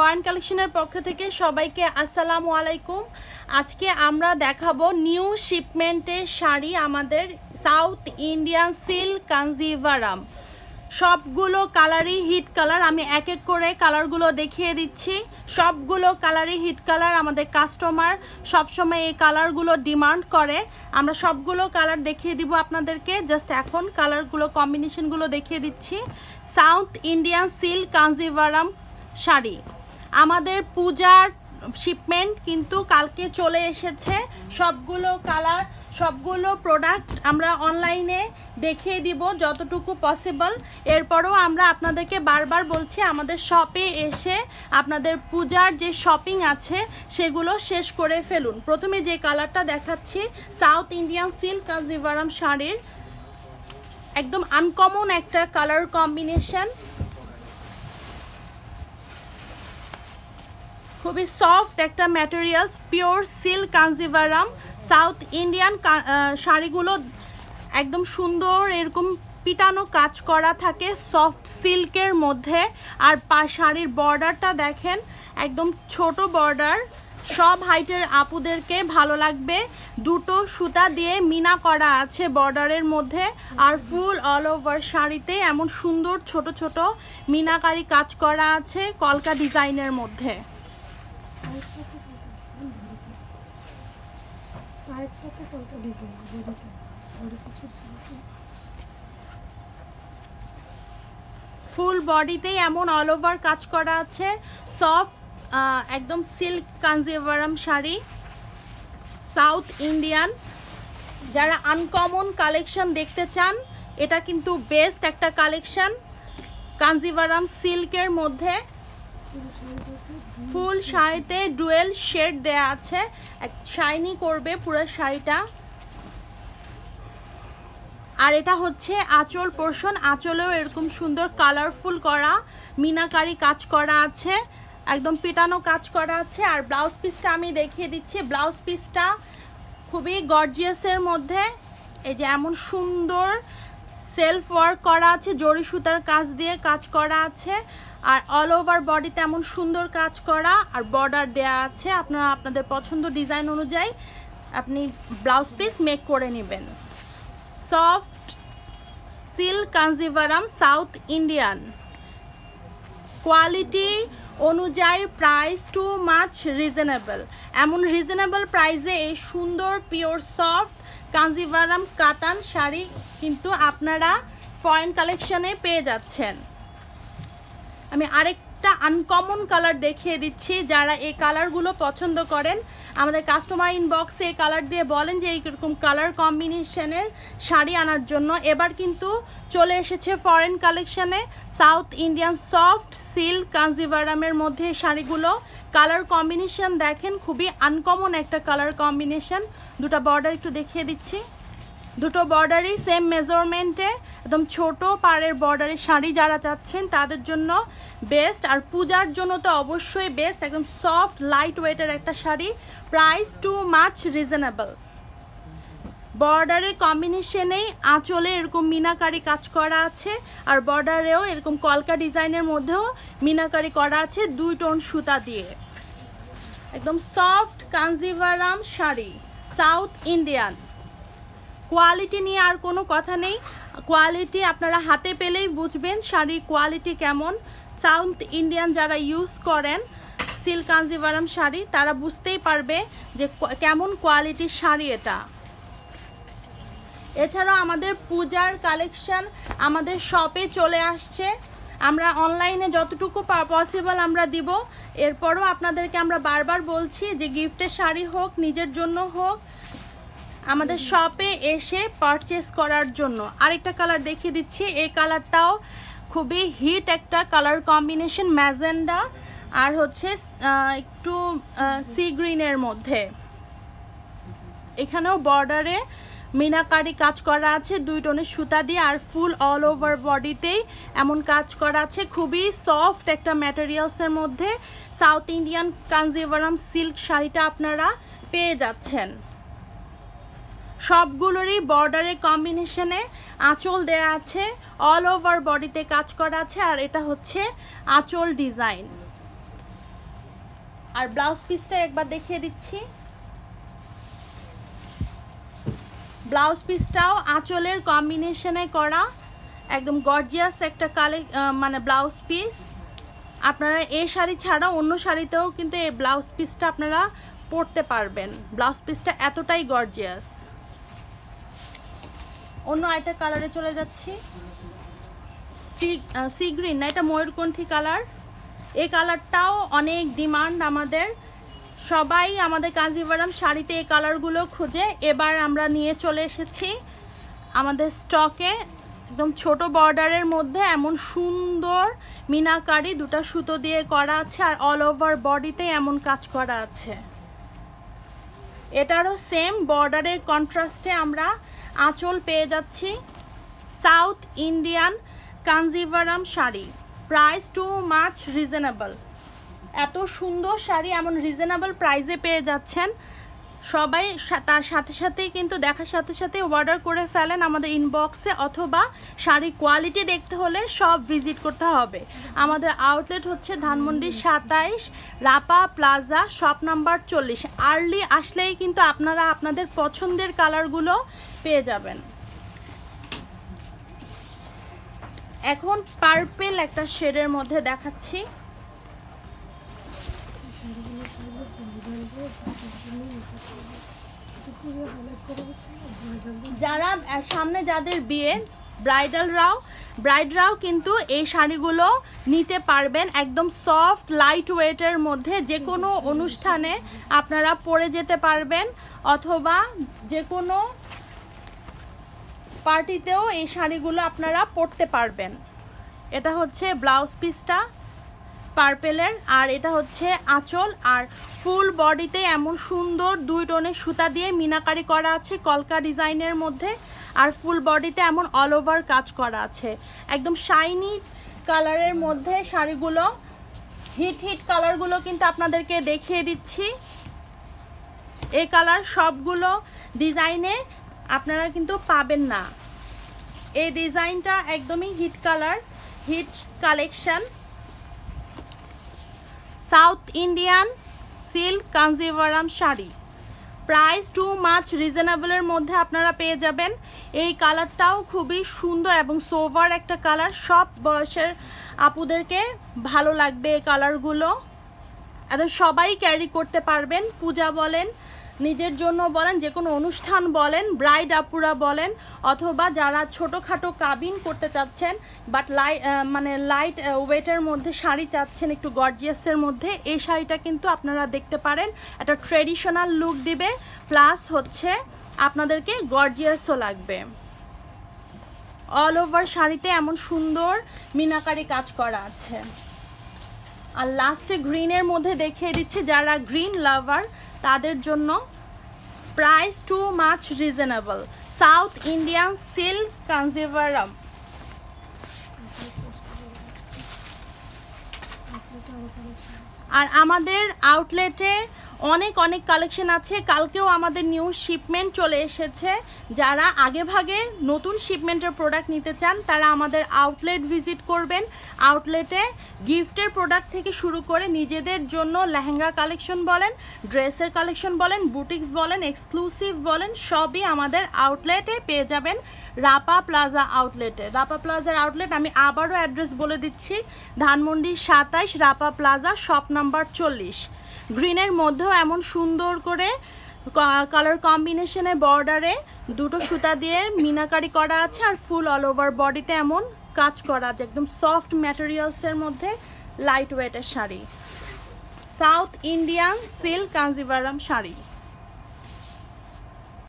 Foreign কালেকশনের পক্ষ থেকে সবাইকে আসসালামু আলাইকুম। আজকে আমরা দেখাবো নিউ শিপমেন্টের শাড়ি, আমাদের সাউথ ইন্ডিয়ান সিল্ক কাঞ্জিভারাম। সবগুলো কালারই হিট কালার। আমি এক এক করে কালারগুলো দেখিয়ে দিচ্ছি। সবগুলো কালারই হিট কালার। আমাদের কাস্টমার সবসময় এই কালারগুলো ডিমান্ড করে। আমরা সবগুলো কালার দেখিয়ে দিব আপনাদেরকে। জাস্ট এখন কালারগুলো কম্বিনেশনগুলো দেখিয়ে দিচ্ছি। South Indian silk Kanjivaram sari, আমাদের পূজার শিপমেন্ট কিন্তু কালকে চলে এসেছে। সবগুলো কালার, সবগুলো প্রোডাক্ট আমরা অনলাইনে দেখিয়ে দিব যতটুকু পসিবল। এরপরও আমরা আপনাদেরকে বারবার বলছি, আমাদের শপে এসে আপনাদের পূজার যে শপিং আছে সেগুলো শেষ করে ফেলুন। প্রথমে যে কালারটা দেখাচ্ছি, সাউথ ইন্ডিয়ান সিল্ক কাঞ্জিভারাম শাড়ির একদম আনকমন একটা কালার কম্বিনেশন, খুবই সফট একটা materials, pure silk Kanjivaram. South Indian শাড়িগুলো একদম সুন্দর এরকম পিটানো কাজ করা থাকে সফট সিল্কের মধ্যে। আর শাড়ির বর্ডারটা দেখেন, একদম ছোট বর্ডার, সব হাইটের আপুদেরকে ভালো লাগবে। দুটো সুতা দিয়ে মিনা করা আছে বর্ডারের মধ্যে, আর ফুল অল ওভার শাড়িতে এমন সুন্দর ছোট ছোট মিনাকারি কাজ করা আছে কলকা ডিজাইনের মধ্যে। ফুল বডিতে এমন অল ওভার কাজ করা আছে, সফট একদম silk Kanjivaram sari south Indian. যারা আনকমন কালেকশন দেখতে চান, এটা কিন্তু বেস্ট একটা কালেকশন কাঞ্জিভারাম সিল্কের মধ্যে। ফুল শাড়িতে ডুয়েল শেড দেয়া আছে, শাইনি করবে পুরো শাড়িটা। আর এটা হচ্ছে আঁচল পোর্শন, আঁচলেও এরকম সুন্দর কালারফুল করা মিনাকারি কাজ করা আছে, একদম পিটানো কাজ করা আছে। আর ব্লাউজ পিসটা আমি দেখিয়ে দিচ্ছি। ব্লাউজ পিসটা খুবই গর্জিয়াসের মধ্যে, এই যে এমন সুন্দর সেলফ ওয়ার্ক করা আছে, জরি সুতার কাজ দিয়ে কাজ করা আছে। আর অল ওভার বডিতে এমন সুন্দর কাজ করা, আর বর্ডার দেয়া আছে। আপনারা আপনাদের পছন্দ ডিজাইন অনুযায়ী আপনি ব্লাউজ পিস মেক করে নেবেন। Soft silk Kanjivaram south Indian, quality অনুযায়ী প্রাইস টু মাচ রিজনেবল। এমন রিজনেবল প্রাইসে এই সুন্দর পিওর সফট কাঞ্জিভারাম কাতান শাড়ি কিন্তু আপনারা ফরেন কালেকশনে পেয়ে যাচ্ছেন। আমি আরেকটা আনকমন কালার দেখিয়ে দিচ্ছি। যারা এই কালারগুলো পছন্দ করেন, আমাদের কাস্টমার ইনবক্সে এই কালার দিয়ে বলেন যে এইরকম কালার কম্বিনেশনের শাড়ি আনার জন্য। এবার কিন্তু চলে এসেছে ফরেন কালেকশনে সাউথ ইন্ডিয়ান সফট সিল্ক কাঞ্জিভারামের মধ্যে শাড়িগুলো। কালার কম্বিনেশন দেখেন, খুবই আনকমন একটা কালার কম্বিনেশন। দুটো বর্ডার একটু দেখিয়ে দিচ্ছি। দুটো বর্ডারই সেম মেজারমেন্টে, একদম ছোট পাড়ের বর্ডারের শাড়ি যারা চাচ্ছেন তাদের জন্য বেস্ট। আর পূজার জন্য তো অবশ্যই বেস্ট, একদম সফট লাইট ওয়েটের একটা sari, price too much reasonable. বর্ডারের কম্বিনেশনেই আঁচলে এরকম মিনাকারি কাজ করা আছে, আর বর্ডারেও এরকম কলকা ডিজাইনের মধ্যেও মিনাকারি করা আছে দুই টোন সুতা দিয়ে। একদম soft Kanjivaram sari south Indian. Quality নিয়ে আর কোনো কথা নেই, কোয়ালিটি আপনারা হাতে পেলেই বুঝবেন শাড়ির কোয়ালিটি কেমন। সাউথ ইন্ডিয়ান যারা ইউজ করেন সিল্ক কাঞ্জিভারাম শাড়ি, তারা বুঝতেই পারবে যে কেমন কোয়ালিটির শাড়ি এটা। এছাড়াও আমাদের পূজার কালেকশন আমাদের শপে চলে আসছে। আমরা অনলাইনে যতটুকু পসিবল আমরা দিব। এরপরও আপনাদেরকে আমরা বারবার বলছি যে গিফটের শাড়ি হোক, নিজের জন্য হোক, আমাদের শপে এসে পারচেস করার জন্য। আরেকটা কালার দেখিয়ে দিচ্ছি। এই কালারটাও খুবই হিট একটা কালার কম্বিনেশন, ম্যাজেন্ডা আর হচ্ছে একটু সি গ্রিনের মধ্যে। এখানেও বর্ডারে মিনাকারি কাজ করা আছে দুই টোনের সুতা দিয়ে, আর ফুল অল ওভার বডিতেই এমন কাজ করা আছে। খুবই সফট একটা ম্যাটেরিয়ালসের মধ্যে সাউথ ইন্ডিয়ান কাঞ্জিভারাম সিল্ক শাড়িটা আপনারা পেয়ে যাচ্ছেন। সবগুলোরই বর্ডারের কম্বিনেশনে আঁচল দেয়া আছে, অল ওভার বডিতে কাজ করা আছে, আর এটা হচ্ছে আঁচল ডিজাইন। আর ব্লাউজ পিসটা একবার দেখিয়ে দিচ্ছি। ব্লাউজ পিসটাও আঁচলের কম্বিনেশনে করা, একদম গর্জিয়াস একটা মানে ব্লাউজ পিস। আপনারা এই শাড়ি ছাড়া অন্য শাড়িতেও কিন্তু এই ব্লাউজ পিসটা আপনারা পরতে পারবেন। ব্লাউজ পিসটা এতটাই গর্জিয়াস। অন্য আরেকটা কালারে চলে যাচ্ছি, সি গ্রিন না, এটা ময়ূরকণ্ঠী কালার। এই কালারটাও অনেক ডিমান্ড আমাদের, সবাই আমাদের কাঞ্জিভারাম শাড়িতে এই কালারগুলো খুঁজে। এবার আমরা নিয়ে চলে এসেছি আমাদের স্টকে একদম ছোট বর্ডারের মধ্যে এমন সুন্দর মিনাকারি দুটো সুতো দিয়ে করা আছে, আর অল ওভার বডিতে এমন কাজ করা আছে। এটারও সেম বর্ডারের কন্ট্রাস্টে আমরা আঁচল পেয়ে যাচ্ছি। South Indian Kanjivaram sari, price too much reasonable. এত সুন্দর শাড়ি এমন রিজনেবল প্রাইসে পেয়ে যাচ্ছেন। সবাই তার সাথে সাথেই কিন্তু দেখার সাথে সাথে অর্ডার করে ফেলেন আমাদের ইনবক্সে, অথবা শাড়ি কোয়ালিটি দেখতে হলে সব ভিজিট করতে হবে। আমাদের আউটলেট হচ্ছে Dhanmondi 27 Rapa plaza, shop number 40। Early আসলেই কিন্তু আপনারা আপনাদের পছন্দের কালারগুলো পেয়ে যাবেন। এখন পার্পল একটা শেডের মধ্যে দেখাচ্ছি। যারা সামনে যাদের বিয়ে, ব্রাইডরাও কিন্তু এই শাড়িগুলো নিতে পারবেন। একদম সফট লাইট ওয়েটের মধ্যে যে কোনো অনুষ্ঠানে আপনারা পরে যেতে পারবেন, অথবা যে কোনো পার্টিতেও এই শাড়িগুলো আপনারা পরতে পারবেন। এটা হচ্ছে ব্লাউজ পিসটা পার্পেলের, আর এটা হচ্ছে আঁচল। আর ফুল বডিতে এমন সুন্দর 2 টোনের সুতা দিয়ে মিনাকারি করা আছে কলকা ডিজাইনের মধ্যে, আর ফুল বডিতে এমন অল ওভার কাজ করা আছে। একদম শাইনি কালারের মধ্যে শাড়িগুলো, হিট কালারগুলো কিন্তু আপনাদেরকে দেখিয়ে দিচ্ছি। এই কালার সবগুলো ডিজাইনে আপনারা কিন্তু পাবেন না। এই ডিজাইনটা একদমই hit colour, hit collection. South Indian silk Kanjivaram sari, price too much রিজনেবলের মধ্যে আপনারা পেয়ে যাবেন। এই কালারটাও খুবই সুন্দর এবং সোভার একটা কালার, সব বয়সের আপুদেরকে ভালো লাগবে এই কালারগুলো। একদম সবাই ক্যারি করতে পারবেন, পূজা বলেন, নিজের জন্য বলেন, যে কোনো অনুষ্ঠান বলেন, ব্রাইড আপুরা বলেন, অথবা যারা ছোটোখাটো কাবিন করতে চাচ্ছেন বাট লাইট ওয়েটের মধ্যে শাড়ি চাচ্ছেন একটু গর্জিয়াসের মধ্যে, এই শাড়িটা কিন্তু আপনারা দেখতে পারেন। একটা ট্রেডিশনাল লুক দিবে, প্লাস হচ্ছে আপনাদেরকে গর্জিয়াসও লাগবে। অল ওভার শাড়িতে এমন সুন্দর মিনাকারি কাজ করা আছে। আর লাস্টে গ্রিনের মধ্যে দেখিয়ে দিচ্ছি, যারা গ্রিন লাভার তাদের জন্য price too much reasonable. South Indian silk Kanjivaram. আর আমাদের আউটলেটে অনেক কালেকশন আছে। কালকেও আমাদের নিউ শিপমেন্ট চলে এসেছে। যারা আগে ভাগে নতুন শিপমেন্টের প্রোডাক্ট নিতে চান তারা আমাদের আউটলেট ভিজিট করবেন। আউটলেটে গিফটের প্রোডাক্ট থেকে শুরু করে নিজেদের জন্য লেহেঙ্গা কালেকশন বলেন, ড্রেসের কালেকশন বলেন, বুটিক্স বলেন, এক্সক্লুসিভ বলেন, সবই আমাদের আউটলেটে পেয়ে যাবেন রাপা প্লাজা আউটলেটে। রাপা প্লাজার আউটলেট আমি আবারও অ্যাড্রেস বলে দিচ্ছি, Dhanmondi 27 Rapa plaza, shop number 40। গ্রিনের মধ্যেও এমন সুন্দর করে কালার কম্বিনেশনে বর্ডারে 2টো সুতা দিয়ে মিনাকারি করা আছে, আর ফুল অল ওভার বডিতে এমন কাজ করা আছে। একদম সফট ম্যাটেরিয়ালসের মধ্যে লাইট ওয়েটের sari, south Indian silk Kanjivaram sari.